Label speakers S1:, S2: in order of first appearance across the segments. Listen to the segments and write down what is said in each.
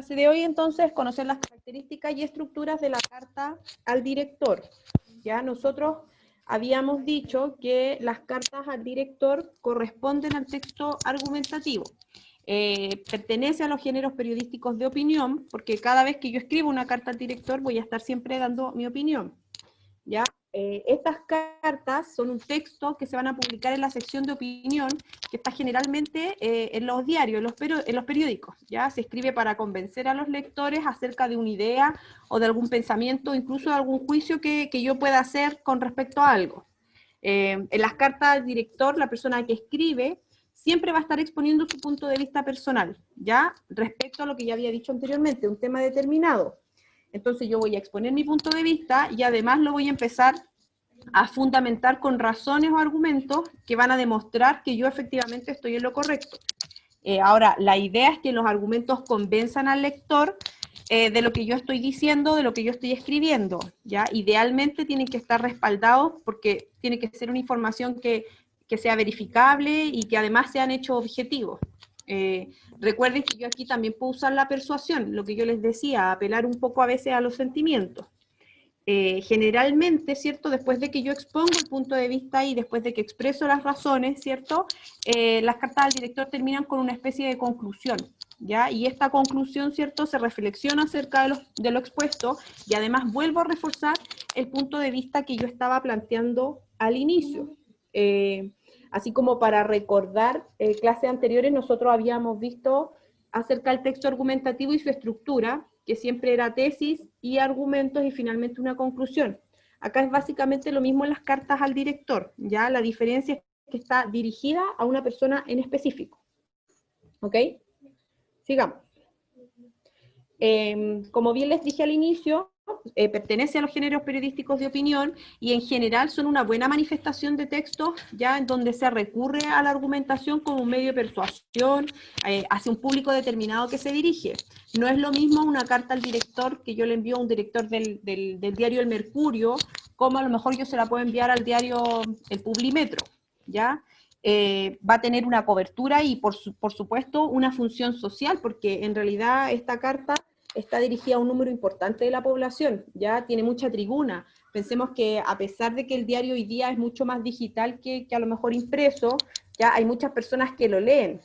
S1: clase de hoy, entonces, conocer las características y estructuras de la carta al director. Ya nosotros habíamos dicho que las cartas al director corresponden al texto argumentativo. Pertenece a los géneros periodísticos de opinión, porque cada vez que yo escribo una carta al director voy a estar siempre dando mi opinión. ¿Ya? Estas cartas son un texto que se van a publicar en la sección de opinión, que está generalmente en los diarios, en los periódicos. ¿Ya? Se escribe para convencer a los lectores acerca de una idea o de algún pensamiento, incluso de algún juicio que yo pueda hacer con respecto a algo. En las cartas al director, la persona que escribe siempre va a estar exponiendo su punto de vista personal, ¿ya? Respecto a lo que ya había dicho anteriormente, un tema determinado. Entonces yo voy a exponer mi punto de vista y además lo voy a empezar a fundamentar con razones o argumentos que van a demostrar que yo efectivamente estoy en lo correcto. Ahora, la idea es que los argumentos convenzan al lector de lo que yo estoy diciendo, de lo que yo estoy escribiendo, ¿ya? Idealmente tienen que estar respaldados porque tiene que ser una información que sea verificable y que además sean hechos objetivos. Recuerden que yo aquí también puedo usar la persuasión, lo que yo les decía, apelar un poco a veces a los sentimientos. Generalmente, ¿cierto? Después de que yo expongo el punto de vista y después de que expreso las razones, ¿cierto? Las cartas del director terminan con una especie de conclusión, ¿ya? Y esta conclusión, ¿cierto? Se reflexiona acerca de lo expuesto y además vuelvo a reforzar el punto de vista que yo estaba planteando al inicio. Así como para recordar, clases anteriores nosotros habíamos visto acerca del texto argumentativo y su estructura, que siempre era tesis y argumentos y finalmente una conclusión. Acá es básicamente lo mismo en las cartas al director, ¿ya? La diferencia es que está dirigida a una persona en específico. ¿Ok? Sigamos. Como bien les dije al inicio, pertenece a los géneros periodísticos de opinión y en general son una buena manifestación de textos ya en donde se recurre a la argumentación como un medio de persuasión hacia un público determinado que se dirige. No es lo mismo una carta al director que yo le envío a un director del diario El Mercurio, como a lo mejor yo se la puedo enviar al diario El Publimetro, ¿ya? Va a tener una cobertura y por supuesto una función social, porque en realidad esta carta está dirigida a un número importante de la población, ya tiene mucha tribuna. Pensemos que a pesar de que el diario hoy día es mucho más digital que a lo mejor impreso, ya hay muchas personas que lo leen.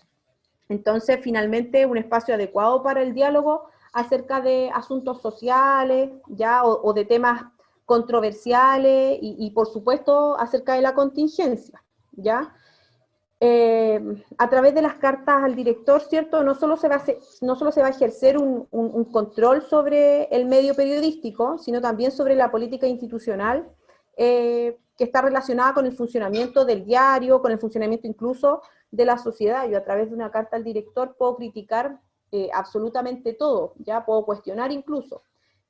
S1: Entonces, finalmente, un espacio adecuado para el diálogo acerca de asuntos sociales, ya, o de temas controversiales, y por supuesto acerca de la contingencia, ya. A través de las cartas al director, ¿cierto? No solo se va a ejercer un control sobre el medio periodístico, sino también sobre la política institucional que está relacionada con el funcionamiento del diario, con el funcionamiento incluso de la sociedad. Yo a través de una carta al director puedo criticar absolutamente todo, ya puedo cuestionar incluso.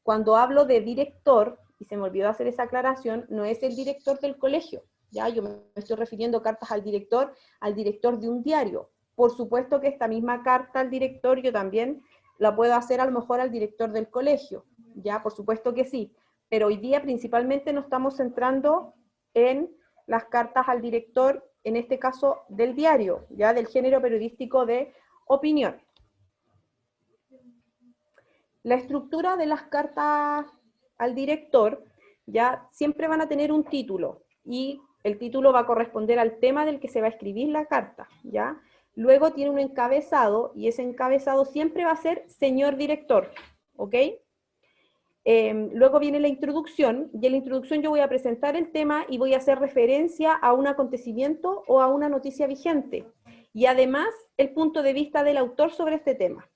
S1: Cuando hablo de director, y se me olvidó hacer esa aclaración, no es el director del colegio, ¿ya? Yo me estoy refiriendo a cartas al director de un diario. Por supuesto que esta misma carta al director yo también la puedo hacer a lo mejor al director del colegio, ¿ya? Por supuesto que sí, pero hoy día principalmente nos estamos centrando en las cartas al director, en este caso del diario, ¿ya? Del género periodístico de opinión. La estructura de las cartas al director, ya siempre van a tener un título, y el título va a corresponder al tema del que se va a escribir la carta, ¿ya? Luego tiene un encabezado, y ese encabezado siempre va a ser señor director, ¿ok? Luego viene la introducción, y en la introducción yo voy a presentar el tema y voy a hacer referencia a un acontecimiento o a una noticia vigente, y además el punto de vista del autor sobre este tema.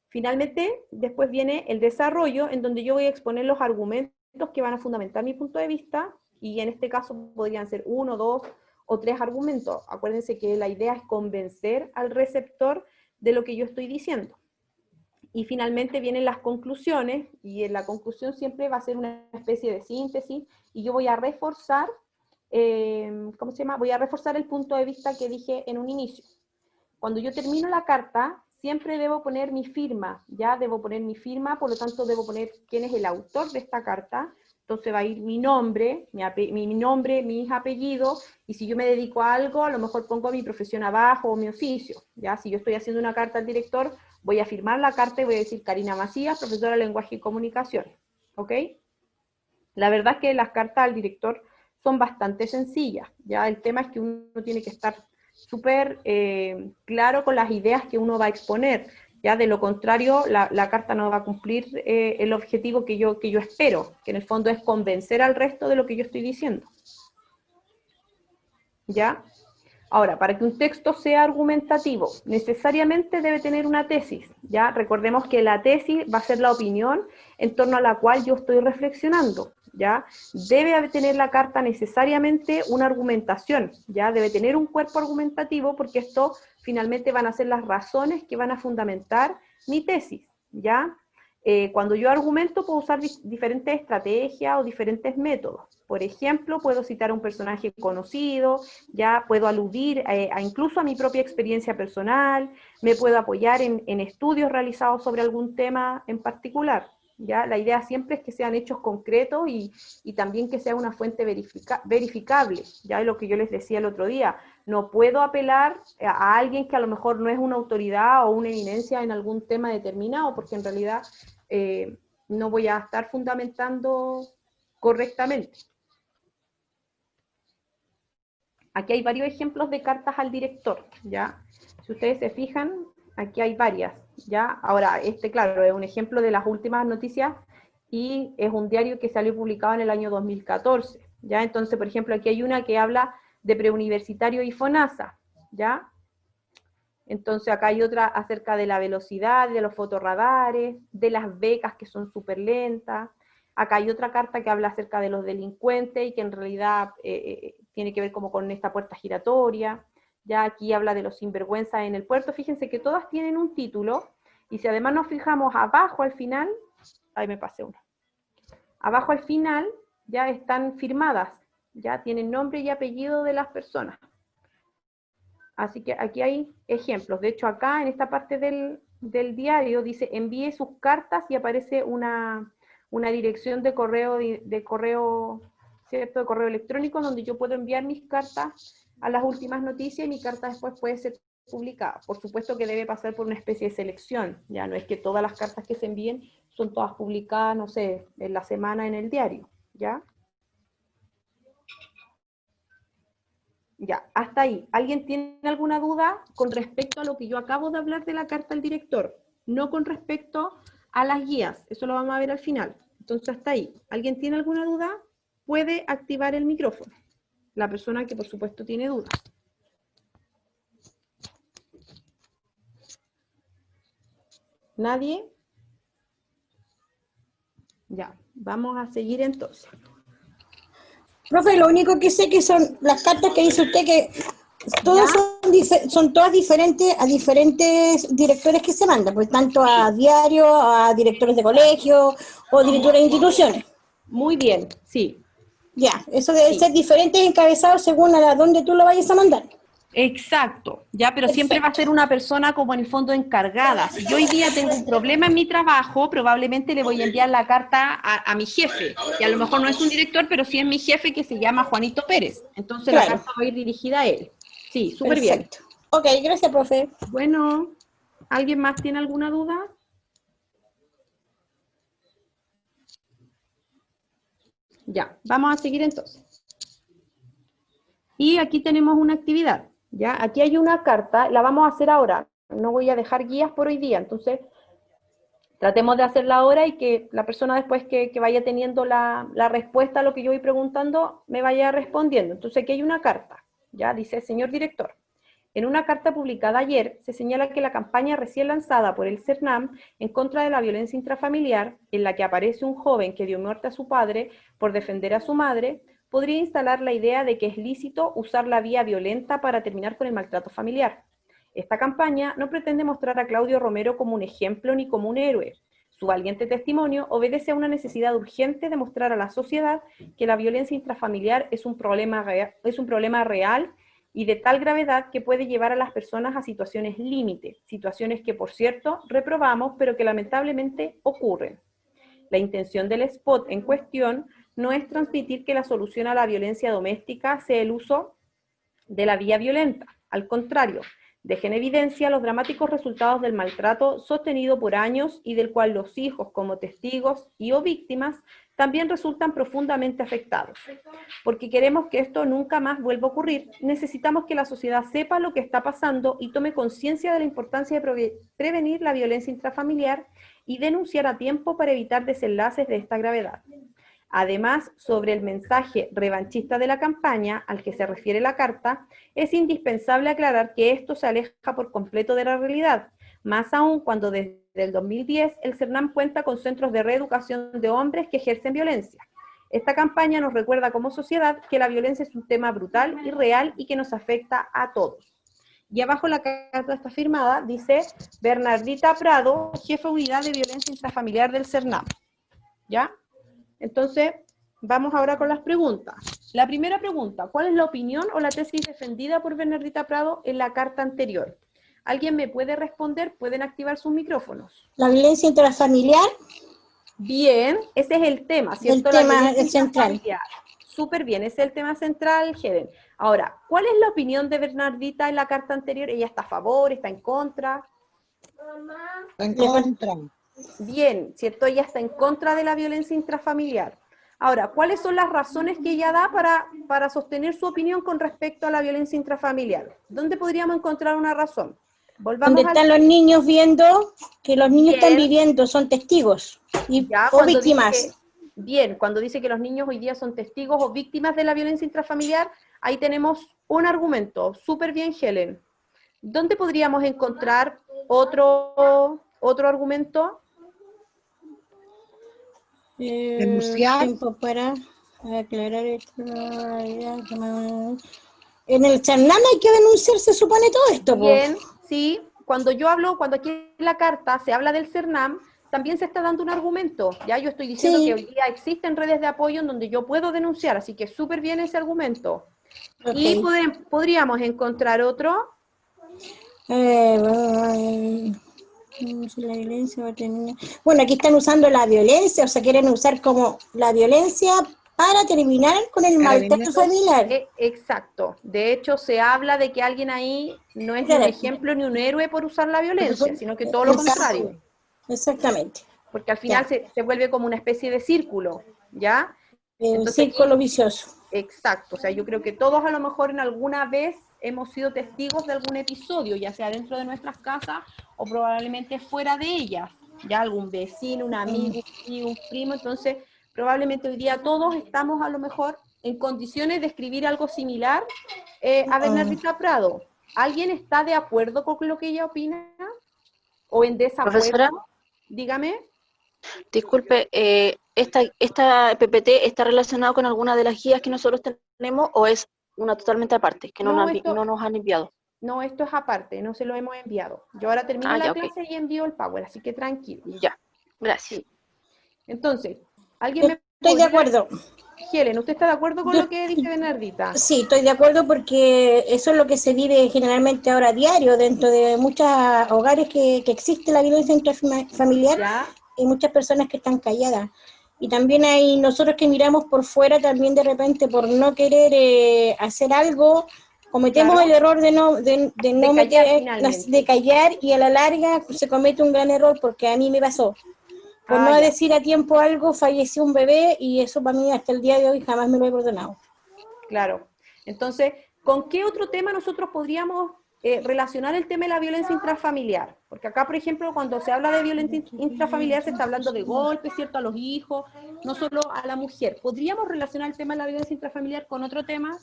S1: Finalmente, después viene el desarrollo, en donde yo voy a exponer los argumentos que van a fundamentar mi punto de vista, y en este caso podrían ser 1, 2 o 3 argumentos. Acuérdense que la idea es convencer al receptor de lo que yo estoy diciendo. Y finalmente vienen las conclusiones, y en la conclusión siempre va a ser una especie de síntesis, y yo voy a reforzar, ¿cómo se llama? Voy a reforzar el punto de vista que dije en un inicio. Cuando yo termino la carta, siempre debo poner mi firma, ya debo poner mi firma, por lo tanto debo poner quién es el autor de esta carta. Entonces va a ir mi nombre, mis apellidos, y si yo me dedico a algo, a lo mejor pongo mi profesión abajo o mi oficio, ya si yo estoy haciendo una carta al director, voy a firmar la carta y voy a decir Karina Macías, profesora de Lenguaje y Comunicación, ¿ok? La verdad es que las cartas al director son bastante sencillas, ya el tema es que uno tiene que estar súper claro con las ideas que uno va a exponer, ya de lo contrario la carta no va a cumplir el objetivo que yo espero, que en el fondo es convencer al resto de lo que yo estoy diciendo. ¿Ya? Ahora, para que un texto sea argumentativo, necesariamente debe tener una tesis, ¿ya? Recordemos que la tesis va a ser la opinión en torno a la cual yo estoy reflexionando, ¿ya? Debe tener la carta necesariamente una argumentación, ¿ya? Debe tener un cuerpo argumentativo porque esto finalmente van a ser las razones que van a fundamentar mi tesis, ¿ya? Cuando yo argumento puedo usar diferentes estrategias o diferentes métodos. Por ejemplo, puedo citar a un personaje conocido, ya puedo aludir incluso a mi propia experiencia personal, me puedo apoyar en estudios realizados sobre algún tema en particular. ¿Ya? La idea siempre es que sean hechos concretos y también que sea una fuente verificable. Ya lo que yo les decía el otro día, no puedo apelar a alguien que a lo mejor no es una autoridad o una eminencia en algún tema determinado, porque en realidad no voy a estar fundamentando correctamente. Aquí hay varios ejemplos de cartas al director, ¿ya? Si ustedes se fijan, aquí hay varias, ¿ya? Ahora, claro, es un ejemplo de las últimas noticias y es un diario que salió publicado en el año 2014, ¿ya? Entonces, por ejemplo, aquí hay una que habla de preuniversitario y FONASA, ¿ya? Entonces acá hay otra acerca de la velocidad, de los fotorradares, de las becas que son súper lentas. Acá hay otra carta que habla acerca de los delincuentes y que en realidad tiene que ver como con esta puerta giratoria. Ya aquí habla de los sinvergüenzas en el puerto. Fíjense que todas tienen un título y si además nos fijamos abajo al final, ahí me pasé una. Abajo al final ya están firmadas, ya tienen nombre y apellido de las personas. Así que aquí hay ejemplos. De hecho, acá en esta parte del diario dice envíe sus cartas y aparece una dirección de correo, ¿cierto? De correo electrónico donde yo puedo enviar mis cartas a las últimas noticias y mi carta después puede ser publicada. Por supuesto que debe pasar por una especie de selección. Ya no es que todas las cartas que se envíen son todas publicadas, no sé, en la semana en el diario, ¿ya? Ya, hasta ahí. ¿Alguien tiene alguna duda con respecto a lo que yo acabo de hablar de la carta al director? No con respecto a las guías, eso lo vamos a ver al final. Entonces, hasta ahí. ¿Alguien tiene alguna duda? Puede activar el micrófono. La persona que, por supuesto, tiene dudas. ¿Nadie? Ya, vamos a seguir entonces.
S2: Profe, lo único que sé que son las cartas que dice usted que todas son todas diferentes a diferentes directores que se mandan, pues tanto a diarios, a directores de colegios o directores de instituciones.
S1: Muy bien, sí.
S2: Ya, eso debe ser diferente encabezado según a dónde tú lo vayas a mandar.
S1: Exacto, ya, pero siempre va a ser una persona como en el fondo encargada. Si yo hoy día tengo un problema en mi trabajo, probablemente le voy a enviar la carta a mi jefe, y a lo mejor no es un director, pero sí es mi jefe que se llama Juanito Pérez. Entonces claro, la carta va a ir dirigida a él. Sí, súper bien.
S2: Ok, gracias, profe.
S1: Bueno, ¿alguien más tiene alguna duda? Ya, vamos a seguir entonces. Y aquí tenemos una actividad. ¿Ya? Aquí hay una carta, la vamos a hacer ahora, no voy a dejar guías por hoy día, entonces tratemos de hacerla ahora y que la persona después que vaya teniendo la respuesta a lo que yo voy preguntando, me vaya respondiendo. Entonces aquí hay una carta, ya dice, señor director, en una carta publicada ayer se señala que la campaña recién lanzada por el CERNAM en contra de la violencia intrafamiliar, en la que aparece un joven que dio muerte a su padre por defender a su madre, podría instalar la idea de que es lícito usar la vía violenta para terminar con el maltrato familiar. Esta campaña no pretende mostrar a Claudio Romero como un ejemplo ni como un héroe. Su valiente testimonio obedece a una necesidad urgente de mostrar a la sociedad que la violencia intrafamiliar es un problema real y de tal gravedad que puede llevar a las personas a situaciones límite, situaciones que, por cierto, reprobamos, pero que lamentablemente ocurren. La intención del spot en cuestión no es transmitir que la solución a la violencia doméstica sea el uso de la vía violenta. Al contrario, Deja en evidencia los dramáticos resultados del maltrato sostenido por años y del cual los hijos, como testigos y o víctimas, también resultan profundamente afectados. Porque queremos que esto nunca más vuelva a ocurrir, necesitamos que la sociedad sepa lo que está pasando y tome conciencia de la importancia de prevenir la violencia intrafamiliar y denunciar a tiempo para evitar desenlaces de esta gravedad. Además, sobre el mensaje revanchista de la campaña al que se refiere la carta, es indispensable aclarar que esto se aleja por completo de la realidad, más aún cuando desde el 2010 el CERNAM cuenta con centros de reeducación de hombres que ejercen violencia. Esta campaña nos recuerda como sociedad que la violencia es un tema brutal y real y que nos afecta a todos. Y abajo la carta está firmada, dice Bernardita Prado, jefa de unidad de violencia intrafamiliar del CERNAM. ¿Ya? Entonces, vamos ahora con las preguntas. La primera pregunta, ¿cuál es la opinión o la tesis defendida por Bernardita Prado en la carta anterior? ¿Alguien me puede responder? ¿Pueden activar sus micrófonos?
S2: La violencia intrafamiliar.
S1: Bien, ese es el tema, ¿cierto?
S2: El tema central.
S1: Súper bien, ese es el tema central, Helen. Ahora, ¿cuál es la opinión de Bernardita en la carta anterior? ¿Ella está a favor, está en contra?
S3: En contra.
S1: Bien, ¿cierto? Ella está en contra de la violencia intrafamiliar. Ahora, ¿cuáles son las razones que ella da para sostener su opinión con respecto a la violencia intrafamiliar? ¿Dónde podríamos encontrar una razón?
S2: Donde están los niños viendo que los niños están viviendo, son testigos o víctimas.
S1: Cuando dice que los niños hoy día son testigos o víctimas de la violencia intrafamiliar, ahí tenemos un argumento. Súper bien, Helen. ¿Dónde podríamos encontrar otro argumento?
S3: Denunciar.
S2: Tiempo para aclarar esto. En el CERNAM hay que denunciar, se supone todo esto.
S1: Bien, sí. Cuando aquí en la carta se habla del CERNAM, también se está dando un argumento. Ya yo estoy diciendo que hoy día existen redes de apoyo en donde yo puedo denunciar, así que súper bien ese argumento.
S2: Okay.
S1: Y podríamos encontrar otro.
S2: La violencia va a tener... Bueno, aquí están usando la violencia, o sea, quieren usar como la violencia para terminar con el maltrato familiar.
S1: Exacto. De hecho, se habla de que alguien ahí no es ni un ejemplo ni un héroe por usar la violencia, sino que todo lo contrario.
S2: Exactamente.
S1: Porque al final se vuelve como una especie de círculo, ¿ya?
S2: Un círculo vicioso.
S1: Exacto. O sea, yo creo que todos a lo mejor en alguna vez hemos sido testigos de algún episodio, ya sea dentro de nuestras casas o probablemente fuera de ellas, ya algún vecino, un amigo, un primo. Entonces probablemente hoy día todos estamos a lo mejor en condiciones de escribir algo similar a Bernardita Prado. ¿Alguien está de acuerdo con lo que ella opina? ¿O en desacuerdo?
S4: Profesora,
S1: dígame.
S4: Disculpe, ¿esta PPT está relacionado con alguna de las guías que nosotros tenemos o es una totalmente aparte, que no nos han enviado?
S1: No, esto es aparte, no se lo hemos enviado. Yo ahora termino la clase y envío el Power, así que tranquilo.
S4: Ya, gracias.
S1: Sí. Entonces, ¿alguien me
S2: Estoy de acuerdo.
S1: Helen, ¿usted está de acuerdo con lo que dice Bernardita?
S2: Sí, estoy de acuerdo porque eso es lo que se vive generalmente ahora a diario dentro de muchos hogares que existe la violencia intrafamiliar.
S1: ¿Ya?
S2: Hay muchas personas que están calladas. Y también hay nosotros que miramos por fuera también de repente por no querer hacer algo, cometemos el error de callar y a la larga se comete un gran error porque a mí me pasó. Por no decir a tiempo algo, falleció un bebé y eso para mí hasta el día de hoy jamás me lo he perdonado.
S1: Claro. Entonces, ¿con qué otro tema nosotros podríamos relacionar el tema de la violencia intrafamiliar? Porque acá, por ejemplo, cuando se habla de violencia intrafamiliar se está hablando de golpes, ¿cierto? A los hijos, no solo a la mujer. ¿Podríamos relacionar el tema de la violencia intrafamiliar con otro tema?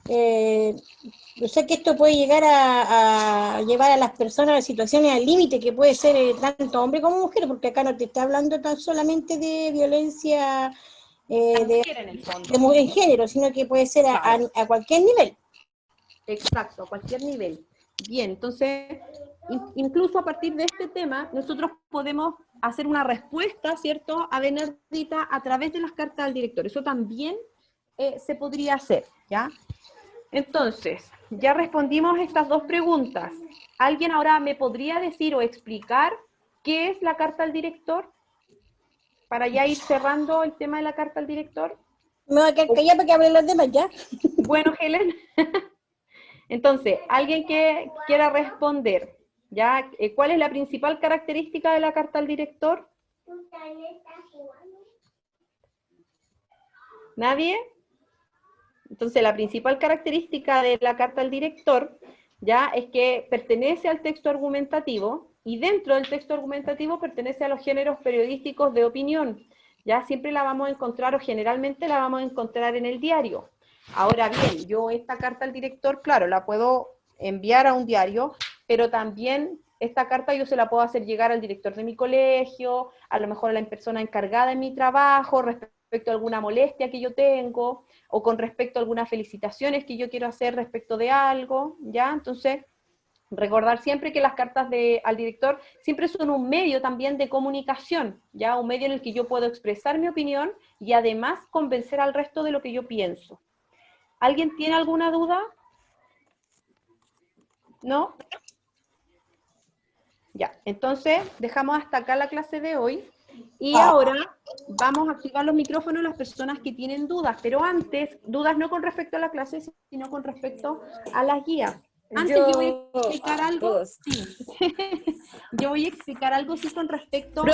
S2: Yo sé que esto puede llegar a llevar a las personas a situaciones al límite, que puede ser tanto hombre como mujer, porque acá no te está hablando tan solamente de violencia en género, sino que puede ser a cualquier nivel.
S1: Exacto, a cualquier nivel. Bien, entonces, incluso a partir de este tema, nosotros podemos hacer una respuesta, ¿cierto?, a Bernardita a través de las cartas al director. Eso también se podría hacer, ¿ya? Entonces, ya respondimos estas dos preguntas. ¿Alguien ahora me podría decir o explicar qué es la carta al director? Para ya ir cerrando el tema de la carta al director.
S2: Me voy a quedar callada para que hablen los demás, ¿ya?
S1: Bueno, Helen. Entonces, alguien que quiera responder, ¿ya? ¿Cuál es la principal característica de la carta al director? ¿Nadie? Entonces, la principal característica de la carta al director, ¿ya? Es que pertenece al texto argumentativo, y dentro del texto argumentativo pertenece a los géneros periodísticos de opinión. Ya siempre la vamos a encontrar, o generalmente la vamos a encontrar en el diario. Ahora bien, yo esta carta al director, claro, la puedo enviar a un diario, pero también esta carta yo se la puedo hacer llegar al director de mi colegio, a lo mejor a la persona encargada en mi trabajo, respecto a alguna molestia que yo tengo, o con respecto a algunas felicitaciones que yo quiero hacer respecto de algo, ¿ya? Entonces, recordar siempre que las cartas al director siempre son un medio también de comunicación, ¿ya? Un medio en el que yo puedo expresar mi opinión y además convencer al resto de lo que yo pienso. ¿Alguien tiene alguna duda? ¿No? Ya, entonces dejamos hasta acá la clase de hoy y ahora vamos a activar los micrófonos a las personas que tienen dudas, pero antes, dudas no con respecto a la clase, sino con respecto a las guías. Antes yo voy a explicar algo, sí. Yo voy a explicar algo sí con respecto a...